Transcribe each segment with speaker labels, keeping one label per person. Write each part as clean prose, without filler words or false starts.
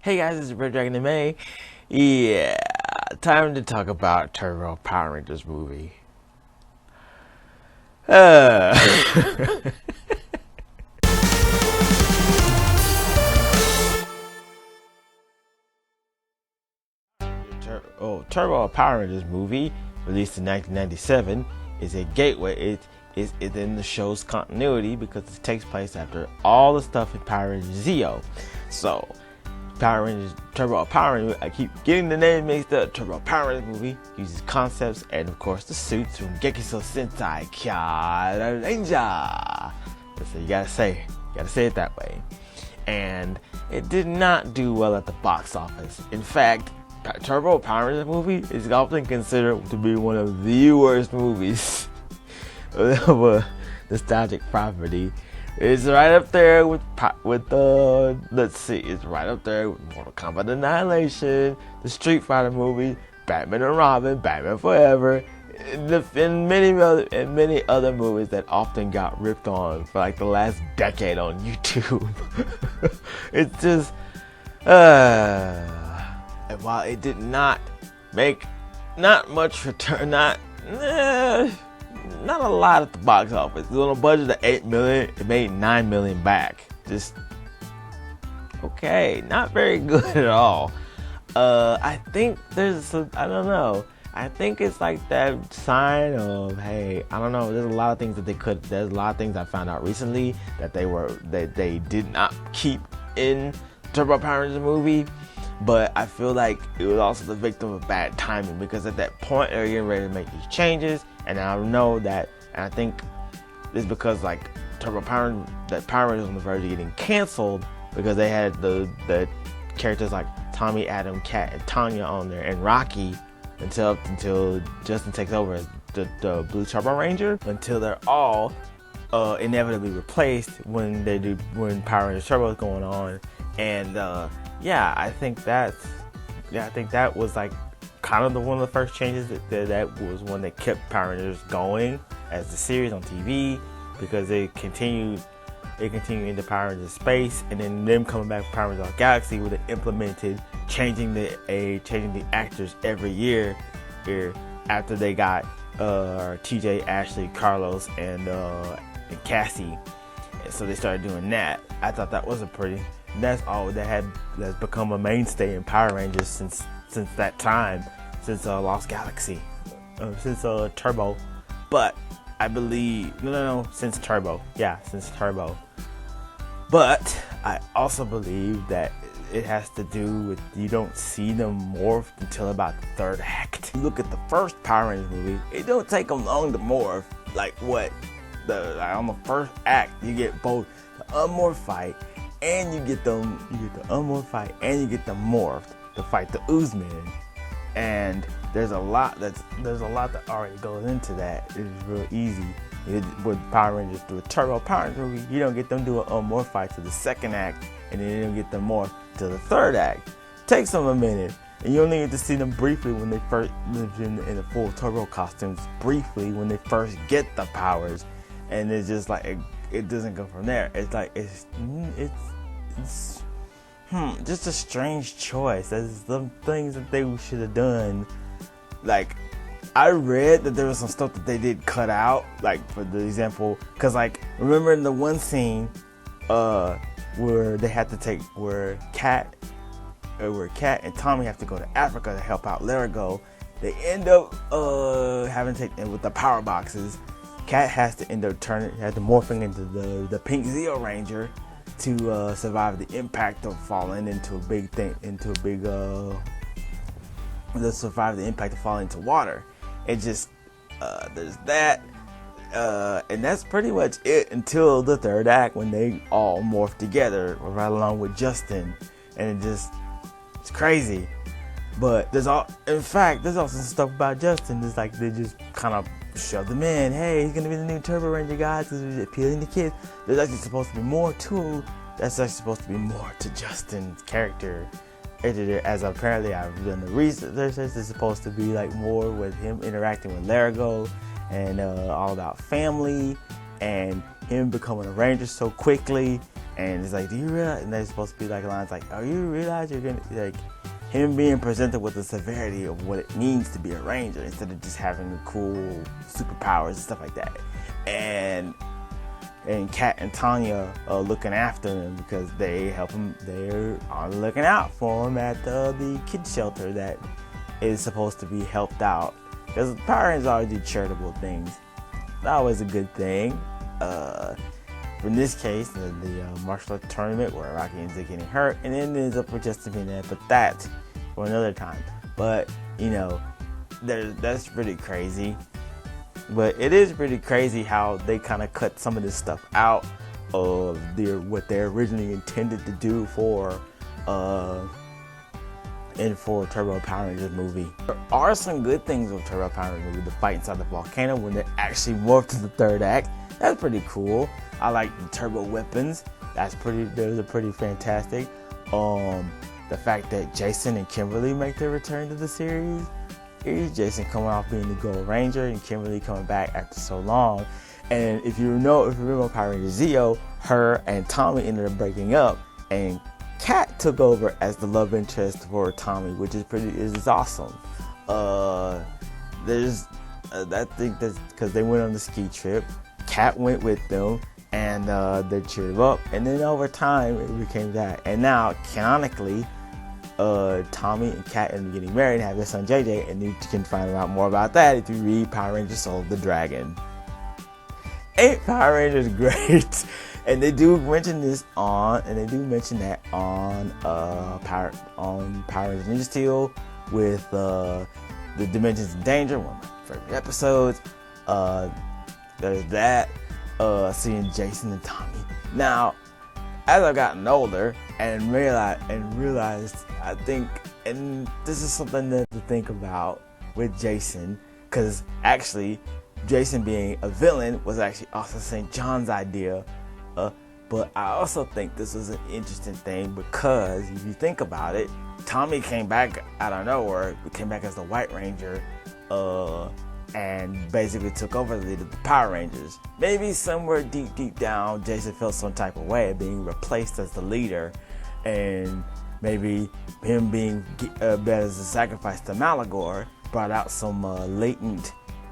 Speaker 1: Hey guys, this is Red Dragon May. Yeah, time to talk about Turbo Power Rangers movie. Uh. Turbo Power Rangers movie, released in 1997, is a gateway. It is in the show's continuity because it takes place after all the stuff in Power Rangers Zeo. So, Power Rangers, Turbo Power Rangers, I keep getting the name mixed up. Turbo Power Rangers movie uses concepts and, of course, the suits from Gekiso Sentai Kya Ranger. So you gotta say it that way. And it did not do well at the box office. In fact, Turbo Power Rangers movie is often considered to be one of the worst movies of a nostalgic property. It's right up there with let's see, it's right up there with Mortal Kombat Annihilation, the Street Fighter movie, Batman and Robin, Batman Forever, and many other movies that often got ripped on for like the last decade on YouTube. It's just, and while it did not make much return, not a lot at the box office. It was on a budget of $8 million. It made $9 million back. Just okay, not very good at all. I think I don't know. I think it's like that sign of, hey, I don't know. There's a lot of things there's a lot of things I found out recently that they did not keep in Turbo Power Rangers movie. But I feel like it was also the victim of bad timing, because at that point they were getting ready to make these changes, and I know that, and I think it's because like Power Rangers was on the verge of getting canceled because they had the characters like Tommy, Adam, Kat, and Tanya on there, and Rocky until Justin takes over as the Blue Turbo Ranger, until they're all inevitably replaced when Power Rangers Turbo is going on. And I think that was like kind of one of the first changes that was one that kept Power Rangers going as the series on TV, because they continued into Power Rangers Space, and then them coming back to Power Rangers Galaxy, where they implemented changing the actors every year after they got TJ, Ashley, Carlos, and Cassie. And so they started doing that. I thought that was that's become a mainstay in Power Rangers since that time, since Lost Galaxy, since Turbo. But I believe since Turbo, since Turbo. But I also believe that it has to do with, you don't see them morph until about the third act. You look at the first Power Rangers movie, it don't take them long to morph. Like on the first act, you get both the unmorphed fight, and you get the unmorphed fight, and you get the morphed to fight the Oozman. And there's a lot that already goes into that. It's real easy. With Power Rangers, through a Turbo Power Rangers movie, you don't get them do an unmorphed fight to the second act, and then you don't get them morph to the third act. Takes them a minute, and you only get to see them briefly when they first live in the full Turbo costumes, briefly when they first get the powers, and it's just like it doesn't go from there. It's like it's just a strange choice. There's some things that they should have done. Like, I read that there was some stuff that they did cut out, like for the example, because like remember in the one scene where they had to where Kat and Tommy have to go to Africa to help out Larigo, they end up having to take, and with the power boxes, Kat has to end up morphing into the Pink Zeo Ranger to survive the impact of falling into survive the impact of falling into water. It just there's that, and that's pretty much it until the third act, when they all morph together right along with Justin, and it's crazy. But there's also some stuff about Justin. It's like they just kind of shove them in. Hey, he's gonna be the new Turbo Ranger, guys. It's appealing to kids. There's actually supposed to be more to Justin's character. As apparently I've done the research, it's supposed to be like more with him interacting with Larigo, and all about family, and him becoming a ranger so quickly, And it's like, do you realize? And they're supposed to be like lines like, "Oh, you realize you're gonna like." Him being presented with the severity of what it means to be a ranger instead of just having the cool superpowers and stuff like that. And Kat and Tanya are looking after him because they help him. They're on looking out for him at the kid shelter that is supposed to be helped out. Because Power Rangers always do charitable things. It's always a good thing. In this case, the martial arts tournament where Rocky ends up getting hurt and then ends up with Justin being there, but that's for another time. But you know, that's pretty crazy. But it is pretty crazy how they kind of cut some of this stuff out of what they originally intended to do for Turbo Power Rangers movie. There are some good things with Turbo Power Rangers movie. The fight inside the volcano when they actually morph to the third act. That's pretty cool. I like the turbo weapons. Those are pretty fantastic. The fact that Jason and Kimberly make their return to the series. Here's Jason coming off being the Gold Ranger and Kimberly coming back after so long. And if you remember Power Rangers Zeo, her and Tommy ended up breaking up, and Kat took over as the love interest for Tommy, which is awesome. I think that's because they went on the ski trip. Kat went with them, and they cheered up. And then over time, it became that. And now, canonically, Tommy and Kat ended up getting married and have their son JJ, and you can find out more about that if you read Power Rangers Soul of the Dragon. Ain't Power Rangers great? And they do mention that on Power Rangers Ninja Steel with the Dimensions in Danger, one of my favorite episodes. There's that. Seeing Jason and Tommy. Now, as I've gotten older and realized, I think, and this is something to think about with Jason, because actually, Jason being a villain was actually also St. John's idea. But I also think this was an interesting thing because if you think about it, Tommy came back out of nowhere, came back as the White Ranger, and basically took over the lead of the Power Rangers. Maybe somewhere deep down, Jason felt some type of way of being replaced as the leader, and maybe him being better as a sacrifice to Malagor brought out some latent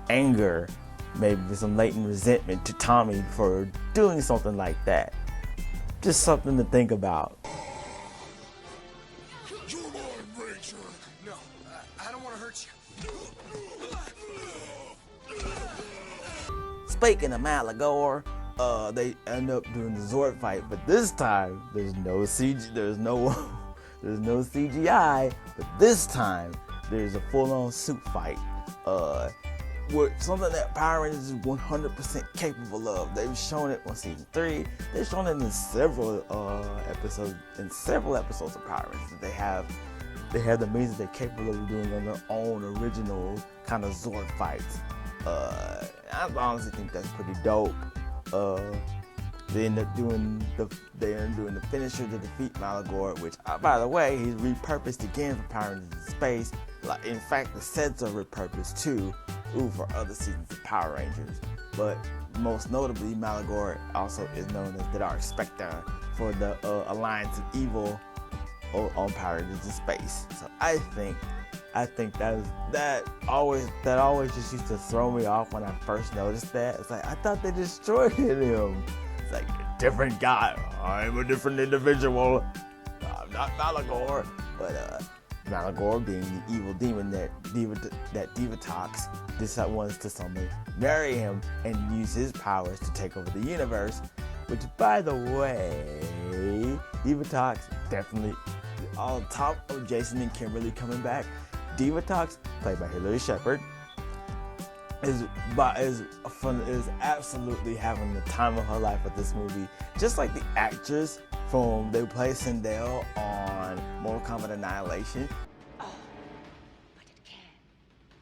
Speaker 1: anger, maybe some latent resentment to Tommy for doing something like that. Just something to think about.
Speaker 2: Come on, Ranger. No, I don't want to hurt you.
Speaker 1: Speaking of Malagor, they end up doing the Zord fight, but this time there's no CGI, but this time there's a full-on suit fight. With something that Power Rangers is 100% capable of. They've shown it on season 3. They've shown it in several episodes of Power Rangers. They have the means that they're capable of doing on their own original kind of Zord fights. I honestly think that's pretty dope. They end up doing the finisher to defeat Malagor, which, by the way, he's repurposed again for Power Rangers in Space. Like, in fact, the sets are repurposed too. For other seasons of Power Rangers. But most notably, Malagor also is known as the Dark Spectre for the Alliance of Evil on Power Rangers in Space. So I think that always just used to throw me off when I first noticed that. It's like, I thought they destroyed him. It's like, a different guy. I'm a different individual. I'm not Malagor. But Malagor being the evil demon that Divatox wants to summon, marry him, and use his powers to take over the universe. Which, by the way, Divatox definitely on top of Jason and Kimberly coming back. Divatox, played by Hilary Shepard, is absolutely having the time of her life with this movie. Just like the actress they play Sindel on Mortal Kombat Annihilation.
Speaker 3: Oh, but it can,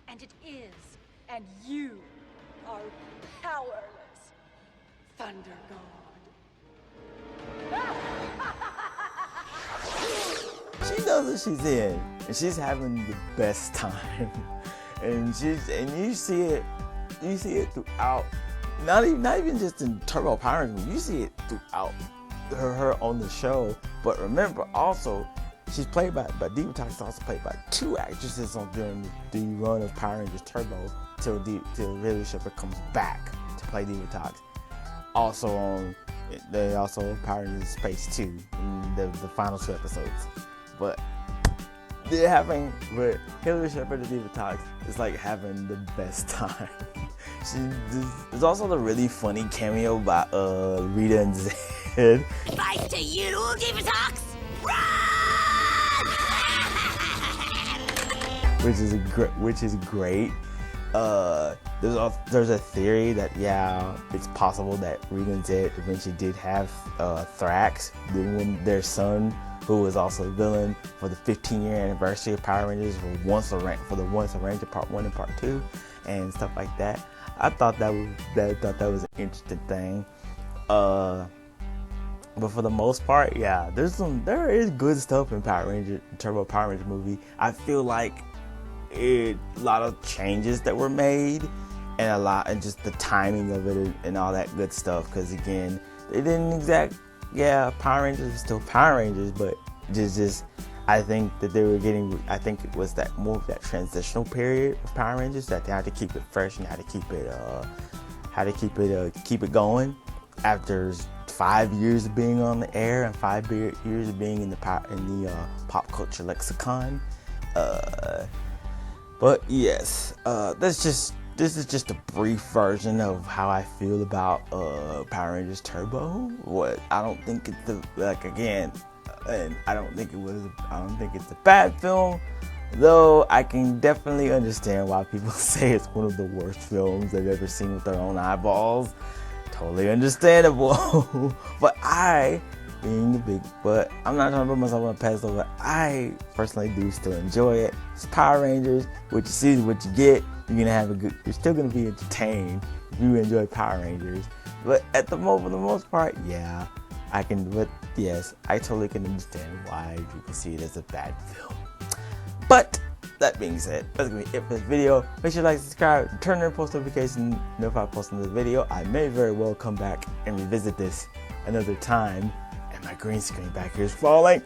Speaker 3: and it is, and you are powerless, Thunder God.
Speaker 1: She knows what she's in, and she's having the best time. And you see it throughout. Not even just in Turbo Power Rangers, you see it throughout her on the show. But remember, also, she's played by Divatox is also played by 2 actresses on during the run of Power Rangers Turbo till Ridley Shepard comes back to play Divatox. Also on, they also Power Rangers Space 2 in the final 2 episodes. But they're having, with Hilary Shepard and Divatox, it's like having the best time. There's also the really funny cameo by Rita and Zed.
Speaker 4: Advice to you, Divatox!
Speaker 1: which is great. There's a theory that it's possible that Rita and Zed eventually did have Thrax, their son, who was also a villain for the 15-year anniversary of Power Rangers, for the Once a Ranger Part 1 and Part 2, and stuff like that. I thought that was an interesting thing. But for the most part, there is good stuff in Turbo Power Rangers movie. I feel like a lot of changes that were made, and just the timing of it and all that good stuff. Because again, they didn't Power Rangers was still Power Rangers, but just I think that they were getting. I think it was that more of that transitional period of Power Rangers that they had to keep it fresh and had to keep it going after 5 years of being on the air and 5 years of being in the pop culture lexicon. But yes, this is just a brief version of how I feel about Power Rangers Turbo. I don't think it's I don't think it's a bad film, though I can definitely understand why people say it's one of the worst films they've ever seen with their own eyeballs. Totally understandable. But I'm not trying to put myself on a pedestal, but I personally do still enjoy it. It's Power Rangers. What you see is what you get. You're still gonna be entertained if you enjoy Power Rangers. But for the most part, I can. But yes, I totally can understand why people see it as a bad film. But that being said, that's gonna be it for this video. Make sure to like, subscribe, turn on post notifications, notify post another video. I may very well come back and revisit this another time. And my green screen back here is falling.